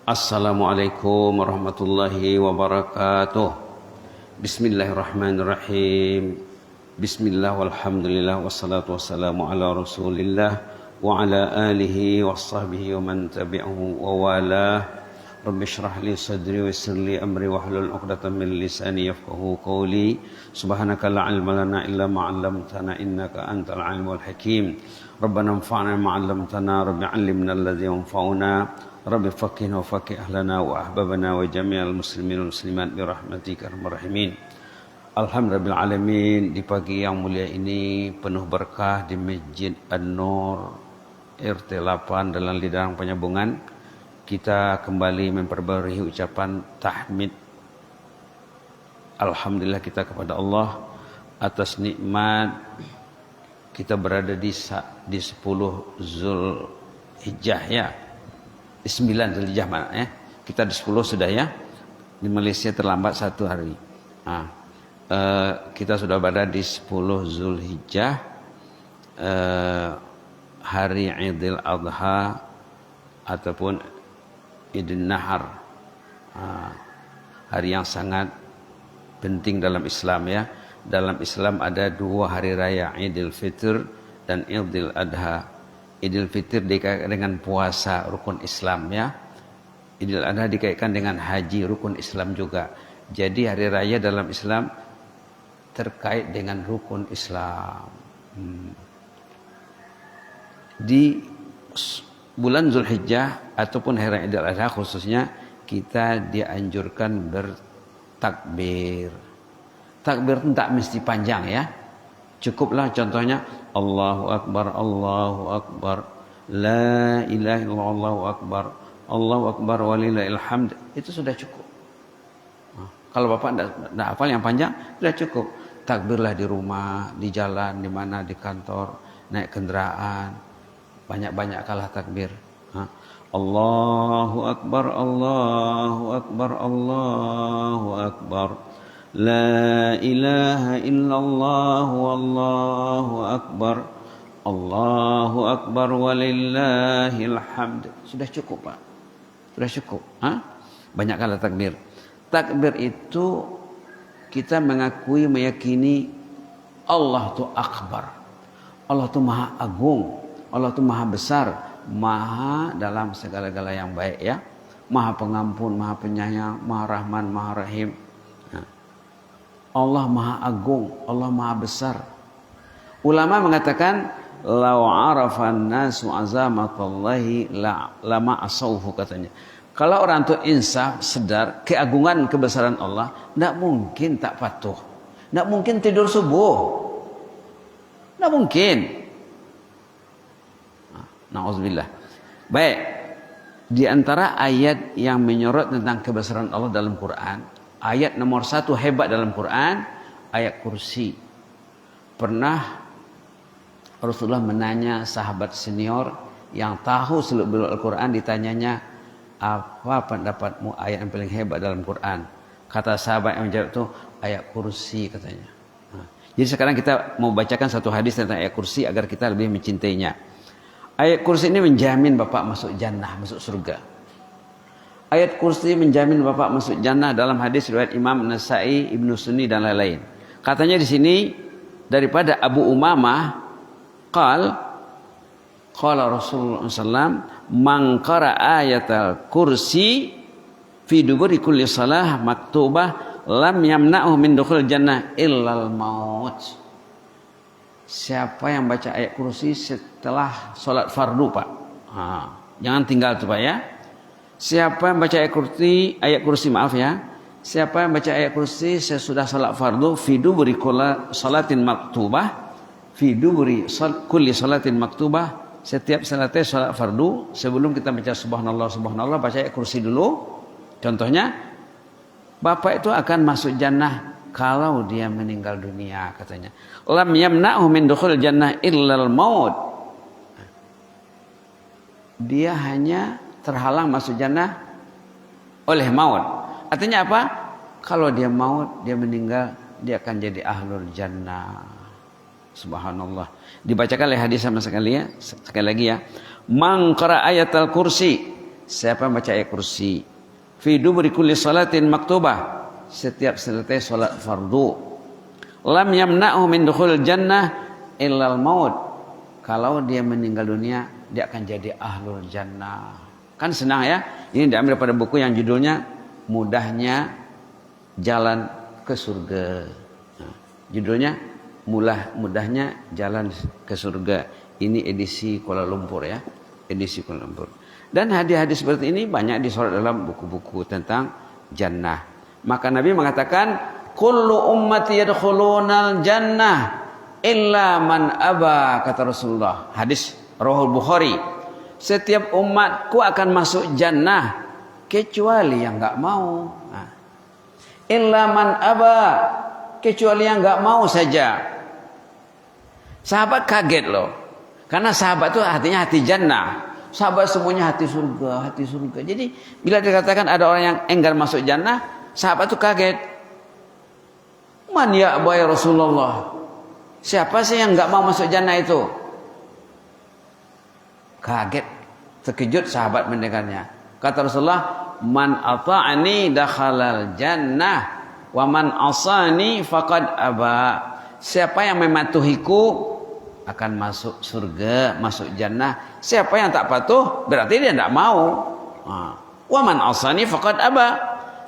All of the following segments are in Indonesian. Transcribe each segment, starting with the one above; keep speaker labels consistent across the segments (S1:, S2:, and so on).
S1: Assalamualaikum warahmatullahi wabarakatuh. Bismillahirrahmanirrahim. Bismillah walhamdulillah wassalatu wassalamu ala rasulillah wa ala alihi wa sahbihi wa man tabi'ahu wa walah. Rabbi shrah li sadri wa yassir li amri wahlul 'uqdatam min lisani yafqahu qawli. Subhanaka la ilma lana illa ma 'allamtana innaka antal alimul hakim. Rabbana anfa'na ma 'allamtana, rabbi 'allimna alladhi yanfa'una. Rabbi faqihna wa faqih ahlana wa ahbabana wa jami'al muslimin wal muslimat bi rahmatika arhamar rahimin. Alhamdulillah alamin. Di pagi yang mulia ini penuh berkah di Masjid An-Nur RT 8 dalam Lidang Penyambungan, kita kembali memperbarui ucapan tahmid alhamdulillah kita kepada Allah atas nikmat kita berada di 10 Zulhijjah ya. Di 9 Zulhijjah ya. Kita di 10 sudah ya. Di Malaysia terlambat 1 hari. Kita sudah berada di 10 Zulhijjah, hari Idul Adha ataupun Idul Nahar, hari yang sangat penting dalam Islam ya. Dalam Islam ada 2 hari raya, Idul Fitr dan Idul Adha. Idul Fitr dikaitkan dengan puasa, rukun Islam ya. Idul Adha dikaitkan dengan haji, rukun Islam juga. Jadi hari raya dalam Islam terkait dengan rukun Islam. Di bulan Zulhijjah ataupun hari Idul Adha khususnya, kita dianjurkan bertakbir. Takbir itu tak mesti panjang ya. Cukuplah contohnya Allahu Akbar, Allahu Akbar, La ilaha illallah, Allahu Akbar, Allahu Akbar walillahil hamd. Itu sudah cukup. Kalau Bapak tidak hafal yang panjang, sudah cukup. Takbirlah di rumah, di jalan, di mana, di kantor, naik kendaraan. Banyak-banyak kalah takbir. Allahu Akbar, Allahu Akbar, Allahu Akbar. La ilaha illallah wallahu akbar. Allahu akbar walillahil hamd. Sudah cukup Pak. Sudah cukup. Banyak kali takbir. Takbir itu kita mengakui, meyakini Allah itu akbar. Allah itu maha agung. Allah itu maha besar. Maha dalam segala-gala yang baik ya. Maha pengampun, maha penyayang, maha rahman, maha rahim. Allah maha agung, Allah maha besar. Ulama mengatakan lau arafan nasu azamatallahi lama asauhu katanya. Kalau orang itu insaf, sedar keagungan kebesaran Allah, tidak mungkin tak patuh. Tidak mungkin tidur subuh. Tidak mungkin. Na'udzubillah. Baik. Di antara ayat yang menyorot tentang kebesaran Allah dalam Quran, ayat nomor 1 hebat dalam Quran, ayat kursi. Pernah Rasulullah menanya sahabat senior yang tahu seluk-beluk Al-Quran, ditanyanya, apa pendapatmu ayat yang paling hebat dalam Quran? Kata sahabat yang menjawab itu, ayat kursi katanya. Jadi sekarang kita mau bacakan satu hadis tentang ayat kursi agar kita lebih mencintainya. Ayat kursi ini menjamin Bapak masuk jannah, masuk surga. Ayat kursi menjamin Bapak masuk jannah dalam hadis riwayat Imam Nasa'i, Ibnu Sunni dan lain-lain. Katanya di sini daripada Abu Umamah qala Rasulullah sallallahu man qara'a ayatal kursi fi duburi kulli salah maktubah lam yamna'hu min dukhul jannah illal maut. Siapa yang baca ayat kursi setelah salat fardu Pak? Jangan tinggal tuh Pak ya. Siapa yang baca ayat kursi maaf ya. Siapa yang baca ayat kursi sesudah salat fardu fi duburi kulli salatin maktubah, fi duburi kulli salatin maktubah, setiap salat fardu sebelum kita baca subhanallah subhanallah baca ayat kursi dulu. Contohnya Bapak itu akan masuk jannah kalau dia meninggal dunia katanya. Lam yamna'hu min dukhul jannah illal maut. Dia hanya terhalang masuk jannah oleh maut. Artinya apa? Kalau dia maut, dia meninggal, dia akan jadi ahlul jannah. Subhanallah. Dibacakan oleh hadis sama sekali ya. Sekali lagi ya. Man qara ayatal kursi. Siapa yang baca ayat kursi? Fi duburi kulli salatin maktubah. Setiap selesai salat fardu. Lam yamna'hu min dukhul jannah illal maut. Kalau dia meninggal dunia, dia akan jadi ahlul jannah. Kan senang ya. Ini diambil pada buku yang judulnya Mudahnya Jalan ke Surga. Nah, judulnya Mudahnya Jalan ke Surga. Ini edisi Kuala Lumpur ya. Edisi Kuala Lumpur. Dan hadis-hadis seperti ini banyak disorot dalam buku-buku tentang jannah. Maka Nabi mengatakan, kullu ummati yadkhulunal jannah illa man aba, kata Rasulullah. Hadis Rawahul Bukhari. Setiap umatku akan masuk jannah kecuali yang enggak mau. Nah. Illa man aba, kecuali yang enggak mau saja. Sahabat kaget loh. Karena sahabat itu hatinya hati jannah. Sahabat semuanya hati surga, hati surga. Jadi bila dikatakan ada orang yang enggan masuk jannah, sahabat itu kaget. Man ya ya Rasulullah. Siapa sih yang enggak mau masuk jannah itu? Kaget, terkejut sahabat mendengarnya. Kata Rasulullah, man ata'ani dakhalal jannah wa man asani faqad aba. Siapa yang mematuhiku akan masuk surga, masuk jannah. Siapa yang tak patuh berarti dia tidak mau. Wa man asani faqad aba.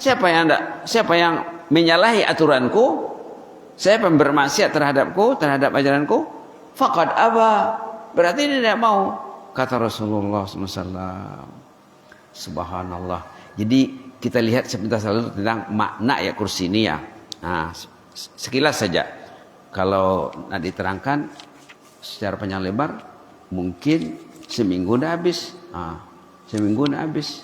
S1: Siapa yang menyalahi aturanku, siapa yang bermaksiat terhadapku, terhadap ajaranku, faqad aba. Berarti dia tidak mau. Kata Rasulullah SAW. Subhanallah. Jadi kita lihat sebentar saja tentang makna ya kursi ini ya. Nah, sekilas saja. Kalau nak diterangkan secara panjang lebar, mungkin seminggu dah habis. Seminggu dah habis.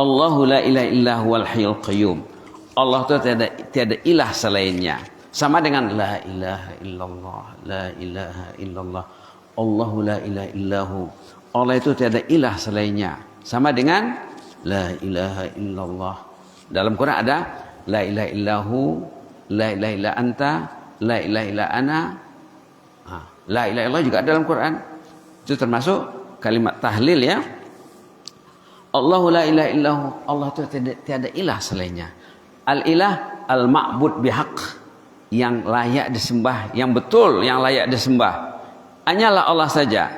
S1: Allahu la ilaha illa huwal hayyul qayyum. Allah itu tiada ilah selainnya. Sama dengan la ilaha illallah, la ilaha illallah. Allahu la ilaha illahu. Allah itu tiada ilah selainnya. Sama dengan la ilaha illallah. Dalam Quran ada la ilaha illahu, la ilaha illa anta, la ilaha illa ana. La ilaha illallah juga ada dalam Quran. Itu termasuk kalimat tahlil ya. Allahu la ilaha illahu. Allah itu tiada ilah selainnya. Al-ilah al-ma'bud bihaq. Yang layak disembah, yang betul, yang layak disembah. Hanyalah Allah saja.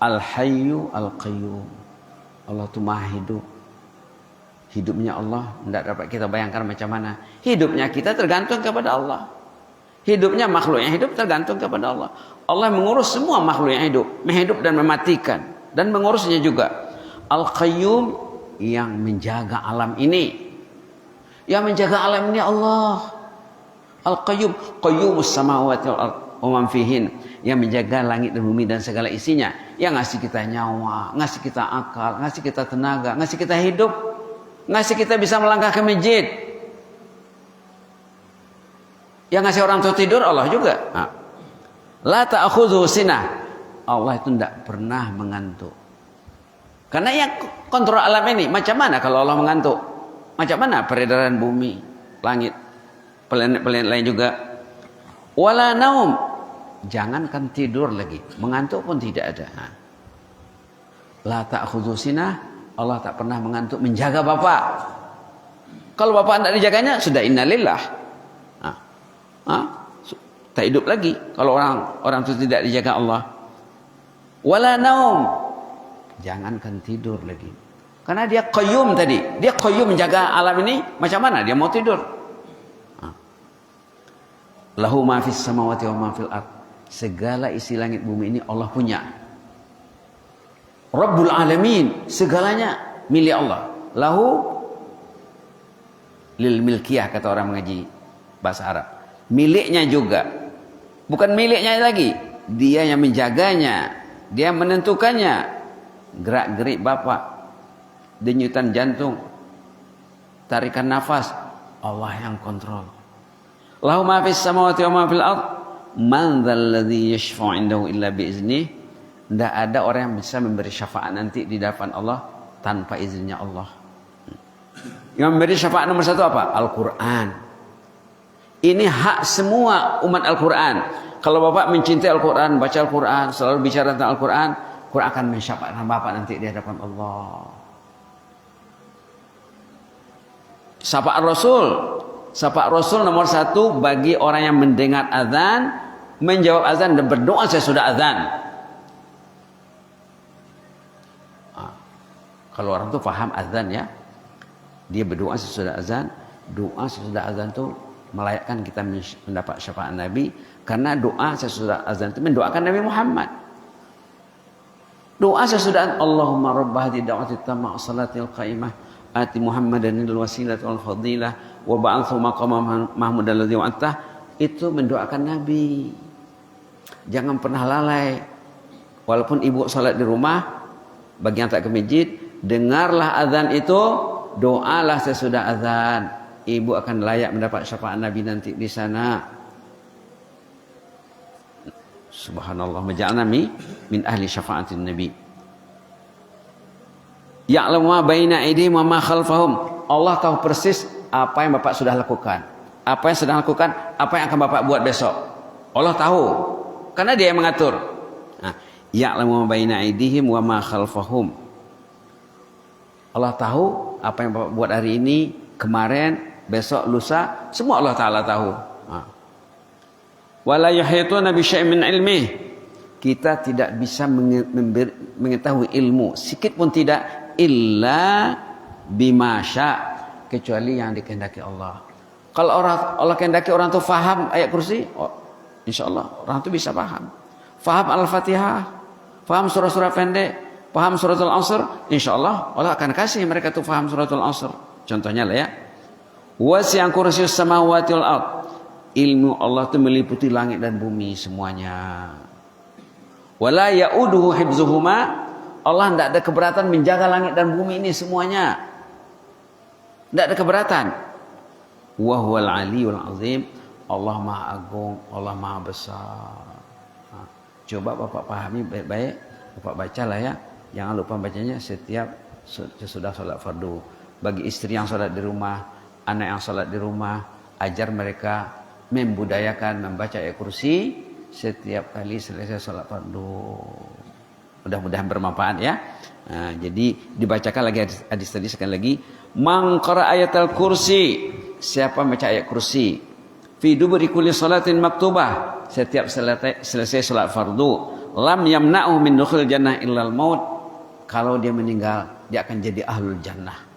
S1: Al-Hayyu Al-Qayyum. Allah itu maha hidup. Hidupnya Allah tidak dapat kita bayangkan macam mana. Hidupnya kita tergantung kepada Allah. Hidupnya makhluk yang hidup tergantung kepada Allah. Allah mengurus semua makhluk yang hidup. Menghidup dan mematikan. Dan mengurusnya juga. Al-Qayyum yang menjaga alam ini. Yang menjaga alam ini Allah. Al-Qayyum. Qayyumus samawati wal ardh wa man fihin. Yang menjaga langit dan bumi dan segala isinya. Yang ngasih kita nyawa, ngasih kita akal, ngasih kita tenaga, ngasih kita hidup, ngasih kita bisa melangkah ke masjid. Yang ngasih orang tua tidur Allah juga. La ta'khudhu sinah. Allah itu tidak pernah mengantuk. Karena yang kontrol alam ini, macam mana kalau Allah mengantuk? Macam mana peredaran bumi, langit, planet-planet lain juga? Wala naum. Jangankan tidur lagi, mengantuk pun tidak ada. La ta'khudhu sinah, Allah tak pernah mengantuk menjaga bapak. Kalau bapak tidak dijaganya, sudah innalillah. Tak hidup lagi kalau orang itu tidak dijaga Allah. Wala naum. Jangankan tidur lagi. Karena dia qayyum tadi, dia qayyum menjaga alam ini, macam mana dia mau tidur? Lahu ma fis samawati wa ma fil ardh. Segala isi langit bumi ini Allah punya. Rabbul alamin, segalanya milik Allah. Lahu lil milkiyah, kata orang mengaji bahasa Arab. Miliknya juga. Bukan miliknya lagi, dia yang menjaganya, dia menentukannya. Gerak-gerik bapak, denyutan jantung, tarikan nafas, Allah yang kontrol. Lahu ma fis samawati wa ma fil ardh. Man dzalladzi yashfa'u 'indahu illa biiznih. Tidak ada orang yang bisa memberi syafaat nanti di hadapan Allah tanpa izinnya Allah. Yang memberi syafaat nomor satu apa? Al-Quran. Ini hak semua umat Al-Quran. Kalau Bapak mencintai Al-Quran, baca Al-Quran, selalu bicara tentang Al-Quran, Quran akan mensyafaatkan Bapak nanti di hadapan Allah. Syafaat Rasul. Syafaat Rasul nomor 1 bagi orang yang mendengar azan, menjawab azan dan berdoa sesudah azan. Kalau orang tu faham azan ya, dia berdoa sesudah azan. Doa sesudah azan tu melayakkan kita mendapat syafaat Nabi, karena doa sesudah azan itu mendoakan Nabi Muhammad. Doa sesudah Allahumma rabb hadhihi da'wati tammah salatil qaimah ati Muhammadanil wasilata wal fadilah wa ba'athu maqaman mahmudan alladzi wa'ata, itu mendoakan Nabi. Jangan pernah lalai. Walaupun ibu salat di rumah, bagi yang tak ke masjid, dengarlah azan itu, doalah sesudah azan. Ibu akan layak mendapat syafaat Nabi nanti di sana. Subhanallah, maj'alna min ahli syafaatin Nabi. Ya'lamu ma baina aydihim wa ma khalfahum. Allah tahu persis apa yang Bapak sudah lakukan, apa yang sedang lakukan, apa yang akan Bapak buat besok. Allah tahu, karena Dia yang mengatur. Ya'lamu ma baina aydihim wa ma khalfahum. Allah tahu apa yang Bapak buat hari ini, kemarin, besok, lusa, semua Allah Ta'ala tahu. Wala yuhituna bi syai'in min ilmih. Kita tidak bisa mengetahui ilmu sedikit pun tidak, illa bima sya', kecuali yang dikehendaki Allah. Kalau Allah kehendaki orang itu faham ayat kursi, insyaallah orang itu bisa paham. Faham Al-Fatihah, faham surah-surah pendek, paham suratul Asr, insyaallah Allah akan kasih mereka tuh faham suratul Asr. Contohnya lah ya. Wasi'a kursiyyus samawati wal ard. Ilmu Allah itu meliputi langit dan bumi semuanya. Wala ya'uduhu hifzuhuma. Allah tidak ada keberatan menjaga langit dan bumi ini semuanya. Tidak ada keberatan. Wa huwal aliyul azim. Allah Maha Agung, Allah Maha Besar. Coba Bapak pahami baik-baik, Bapak bacalah ya. Jangan lupa bacanya setiap sesudah sholat fardu. Bagi istri yang sholat di rumah, anak yang sholat di rumah, ajar mereka membudayakan membaca ayat kursi setiap kali selesai sholat fardu. Mudah-mudahan bermanfaat ya. Jadi dibacakan lagi hadis tadi sekali lagi. Man qara ayatal kursi, siapa baca ayat kursi, fi duburi kulli salatin maktubah, setiap selesai sholat fardu, lam yamna'u min dukhul jannah illal maut. Kalau dia meninggal, dia akan jadi ahlul jannah.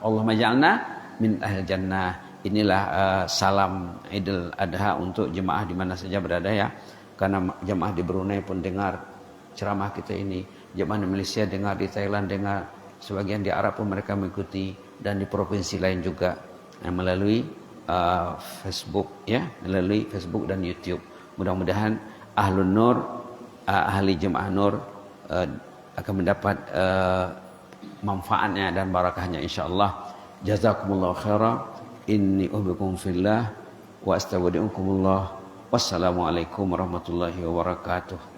S1: Allahumma ja'alna min ahlul jannah. Inilah salam Idul Adha untuk jemaah di mana saja berada ya. Karena jemaah di Brunei pun dengar ceramah kita ini, jemaah di Malaysia dengar, di Thailand dengar, sebagian di Arab pun mereka mengikuti, dan di provinsi lain juga melalui Facebook ya, melalui Facebook dan YouTube. Mudah-mudahan Ahlun Nur, ahli jemaah Nur akan mendapat manfaatnya dan barakahnya insyaallah. Jazakumullah khairan. Inni uhibbukum fillah wa astaudiukumullah. Wassalamualaikum warahmatullahi wabarakatuh.